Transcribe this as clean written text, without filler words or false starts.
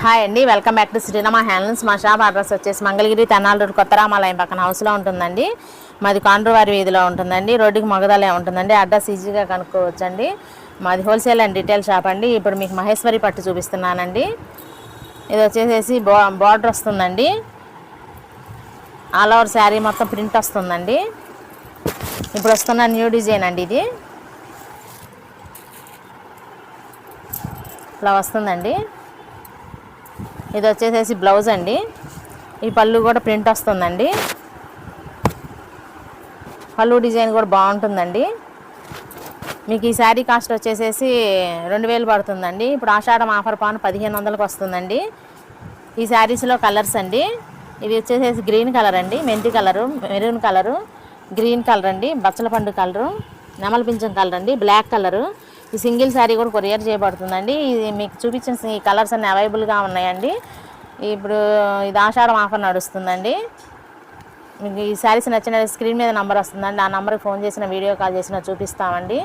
Hi అండి, welcome back to Srirama handlooms. మా shop address వచ్చేసి మంగళగిరి తెనాలి రోడ్ కొత్త రామాలయం పక్కన హౌస్లో ఉంటుందండి. మాది కాండ్రువారి వీధిలో ఉంటుందండి. రోడ్డుకి మొగదాలే ఉంటుందండి. అడ్రస్ ఈజీగా కనుక్కోవచ్చండి. మాది హోల్సేల్ అండ్ రిటైల్ షాప్ అండి. ఇప్పుడు మీకు మహేశ్వరి పట్టు చూపిస్తున్నానండి. ఇది వచ్చేసేసి బార్డర్ వస్తుందండి. ఆల్ ఓవర్ శారీ మొత్తం ప్రింట్ వస్తుందండి. ఇప్పుడు వస్తున్న న్యూ డిజైన్ అండి. ఇది ఇలా వస్తుందండి. ఇది వచ్చేసేసి బ్లౌజ్ అండి. ఈ పళ్ళు కూడా ప్రింట్ వస్తుందండి. పళ్ళు డిజైన్ కూడా బాగుంటుందండి. మీకు ఈ శారీ కాస్ట్ వచ్చేసేసి 2000 పడుతుందండి. ఇప్పుడు ఆషాఢం ఆఫర్ పాన్ 1500కి వస్తుందండి. ఈ శారీస్లో కలర్స్ అండి. ఇది వచ్చేసేసి గ్రీన్ కలర్ అండి, మెంతి colour, maroon colour, green colour అండి, బచ్చల పండు కలరు, నెమల పింఛం కలర్ అండి, బ్లాక్ కలరు. ఈ సింగిల్ శారీ కూడా కొరియర్ చేయబడుతుందండి. ఇది మీకు చూపించిన ఈ కలర్స్ అన్నీ అవైలబుల్గా ఉన్నాయండి. ఇప్పుడు ఇది ఆషాఢం ఆఫర్ నడుస్తుందండి. మీకు ఈ శారీస్ నచ్చిన స్క్రీన్ మీద నెంబర్ వస్తుందండి. ఆ నెంబర్కి ఫోన్ చేసిన, వీడియో కాల్ చేసిన చూపిస్తామండి.